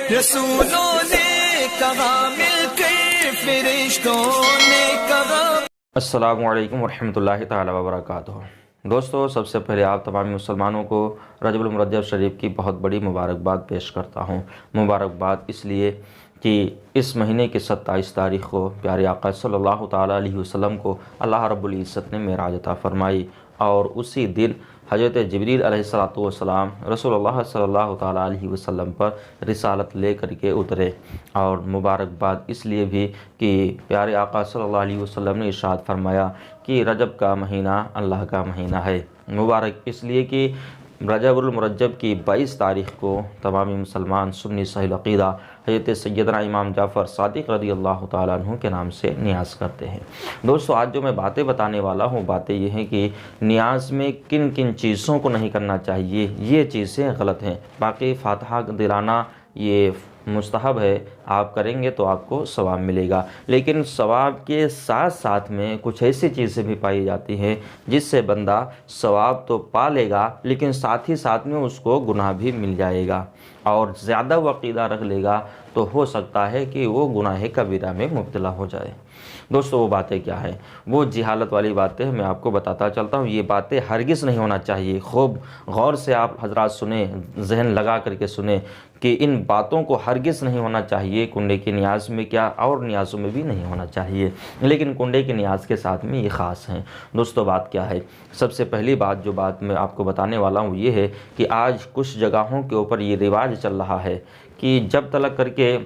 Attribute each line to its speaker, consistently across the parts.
Speaker 1: रसूलों ने कहा मिलकर फरिश्तों ने कहा।
Speaker 2: अस्सलामु अलैकुम वरहमतुल्लाहि ताला वबरकातुहू। दोस्तों, सबसे पहले आप तमाम मुसलमानों को रजबुल मुरज्जब शरीफ की बहुत बड़ी मुबारकबाद पेश करता हूँ। मुबारकबाद इसलिए कि इस महीने की 27 तारीख़ को प्यारे आका सल्लल्लाहु ताला अलैहि वसल्लम को अल्लाह रब्बुल इज़्ज़त ने मेराज अता फरमाई और उसी दिन हज़रत जिब्रील अलैहिस्सलातु वस्सलाम रसूलुल्लाह सल्लल्लाहु ताला अलैहि वसल्लम पर रिसालत ले करके उतरे। और मुबारकबाद इसलिए भी कि प्यारे आका सल्लल्लाहु अलैहि वसल्लम ने इरशाद फरमाया कि रजब का महीना अल्लाह का महीना है। मुबारक इसलिए कि रजबुल मुरज्जब की 22 तारीख़ को तमामी मुसलमान सुन्नी सही अक़ीदा हज़रत सैयदना इमाम जाफ़र सादिक़ रज़ी अल्लाह ताला अन्हु के नाम से नियाज़ करते हैं। दोस्तों, आज जो मैं बातें बताने वाला हूँ, बातें ये हैं कि नियाज़ में किन किन चीज़ों को नहीं करना चाहिए, ये चीज़ें गलत हैं। बाकी फ़ातिहा दिलाना ये मुस्तहब है, आप करेंगे तो आपको सवाब मिलेगा, लेकिन सवाब के साथ साथ में कुछ ऐसी चीज़ें भी पाई जाती हैं जिससे बंदा सवाब तो पा लेगा लेकिन साथ ही साथ में उसको गुनाह भी मिल जाएगा। और ज़्यादा वो अक़ीदा रख लेगा तो हो सकता है कि वो गुनाह कबीरा में मुब्तला हो जाए। दोस्तों, वो बातें क्या हैं? वो जिहालत वाली बातें मैं आपको बताता चलता हूँ। ये बातें हरगिज़ नहीं होना चाहिए। खूब गौर से आप हजरात सुने, जहन लगा करके सुने कि इन बातों को हरगिज़ नहीं होना चाहिए। कुंडे की नियाज़ में क्या और नियाज़ों में भी नहीं होना चाहिए, लेकिन कुंडे की नियाज़ के साथ में ये ख़ास हैं। दोस्तों, बात क्या है? सबसे पहली बात जो बात मैं आपको बताने वाला हूँ ये है कि आज कुछ जगहों के ऊपर ये रिवाज चल रहा है कि जब तलक करके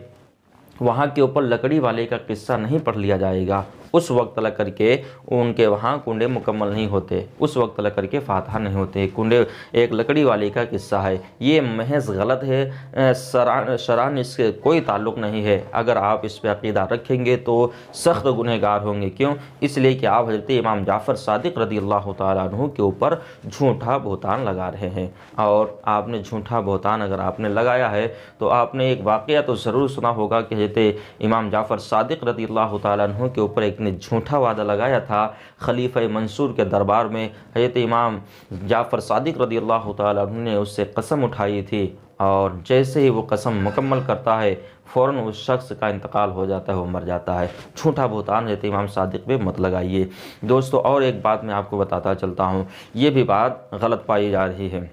Speaker 2: वहाँ के ऊपर लकड़ी वाले का किस्सा नहीं पढ़ लिया जाएगा, उस वक्त तलक करके उनके वहाँ कुंडे मुकम्मल नहीं होते, उस वक्त तलक करके फातहा नहीं होते। कुंडे एक लकड़ी वाले का किस्सा है, ये महज गलत है। शरान इसके कोई ताल्लुक़ नहीं है। अगर आप इस पर अक़ीदा रखेंगे तो सख्त गुनहगार होंगे। क्यों? इसलिए कि आप हज़रत इमाम जाफ़र सादिक़ रज़ी अल्लाह ताला अन्हु के ऊपर झूठा बहतान लगा रहे हैं। और आपने झूठा बहतान अगर आपने लगाया है तो आपने एक वाक़या तो ज़रूर सुना होगा कि हज़रत इमाम जाफ़र सादिक़ रज़ी अल्लाह ताला अन्हु के ऊपर ने झूठा वादा लगाया था खलीफा मंसूर के दरबार में। हज़रत इमाम जाफ़र सादिक़ रज़ी अल्लाह ताला अन्हु ने उससे कसम उठाई थी और जैसे ही वो कसम मुकम्मल करता है फ़ौरन उस शख्स का इंतकाल हो जाता है, वो मर जाता है। झूठा बहतान हज़रत इमाम सादिक़ पे मत लगाइए। दोस्तों, और एक बात मैं आपको बताता चलता हूँ, ये भी बात गलत पाई जा रही है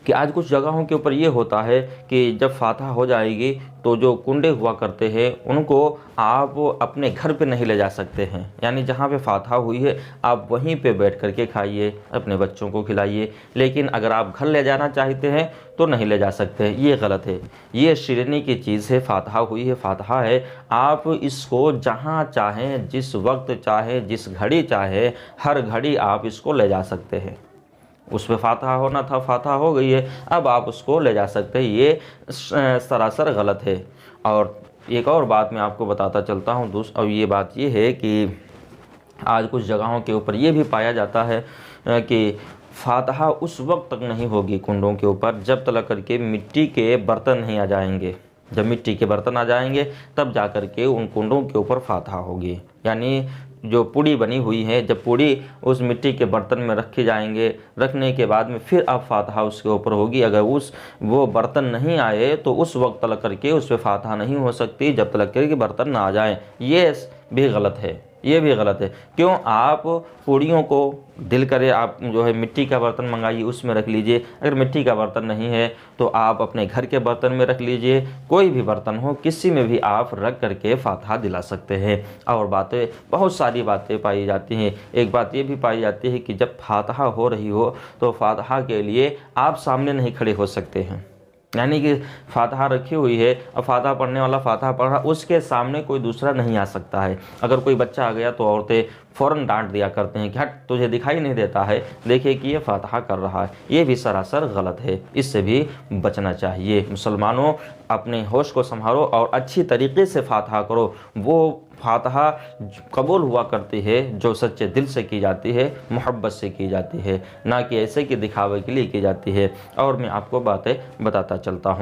Speaker 2: कि आज कुछ जगहों के ऊपर ये होता है कि जब फातहा हो जाएगी तो जो कुंडे हुआ करते हैं उनको आप अपने घर पे नहीं ले जा सकते हैं। यानी जहाँ पे फातहा हुई है आप वहीं पे बैठ करके खाइए, अपने बच्चों को खिलाइए, लेकिन अगर आप घर ले जाना चाहते हैं तो नहीं ले जा सकते। ये गलत है, ये शिरनी की चीज़ है। फातहा हुई है, फातहा है, आप इसको जहाँ चाहें, जिस वक्त चाहें, जिस घड़ी चाहे, हर घड़ी आप इसको ले जा सकते हैं। उस पर फातहा होना था, फातहा हो गई है, अब आप उसको ले जा सकते हैं। ये सरासर गलत है। और एक और बात मैं आपको बताता चलता हूँ और ये बात ये है कि आज कुछ जगहों के ऊपर ये भी पाया जाता है कि फातहा उस वक्त तक नहीं होगी कुंडों के ऊपर जब तक करके मिट्टी के बर्तन नहीं आ जाएंगे। जब मिट्टी के बर्तन आ जाएंगे तब जा कर के उन कुंडों के ऊपर फातहा होगी। यानी जो पूड़ी बनी हुई है, जब पूड़ी उस मिट्टी के बर्तन में रखे जाएंगे, रखने के बाद में फिर अब फातहा उसके ऊपर होगी। अगर वो बर्तन नहीं आए तो उस वक्त तलक करके उस पर फातहा नहीं हो सकती जब तलक करके बर्तन ना आ जाए। ये भी गलत है, ये भी गलत है। क्यों? आप पूड़ियों को दिल करे आप जो है मिट्टी का बर्तन मंगाइए, उसमें रख लीजिए। अगर मिट्टी का बर्तन नहीं है तो आप अपने घर के बर्तन में रख लीजिए। कोई भी बर्तन हो, किसी में भी आप रख करके फातहा दिला सकते हैं। और बातें, बहुत सारी बातें पाई जाती हैं। एक बात ये भी पाई जाती है कि जब फातहा हो रही हो तो फातहा के लिए आप सामने नहीं खड़े हो सकते हैं। यानी कि फातहा रखी हुई है, अब फातहा पढ़ने वाला फातहा पढ़ रहा, उसके सामने कोई दूसरा नहीं आ सकता है। अगर कोई बच्चा आ गया तो औरतें फ़ौरन डांट दिया करते हैं कि हट, तुझे दिखाई नहीं देता है, देखिए कि ये फातहा कर रहा है। ये भी सरासर गलत है, इससे भी बचना चाहिए। मुसलमानों, अपने होश को संभालो और अच्छी तरीके से फातहा करो। वो फातहा कबूल हुआ करती है जो सच्चे दिल से की जाती है, मोहब्बत से की जाती है, ना कि ऐसे कि दिखावे के लिए की जाती है। और मैं आपको बातें बताता चलता हूँ।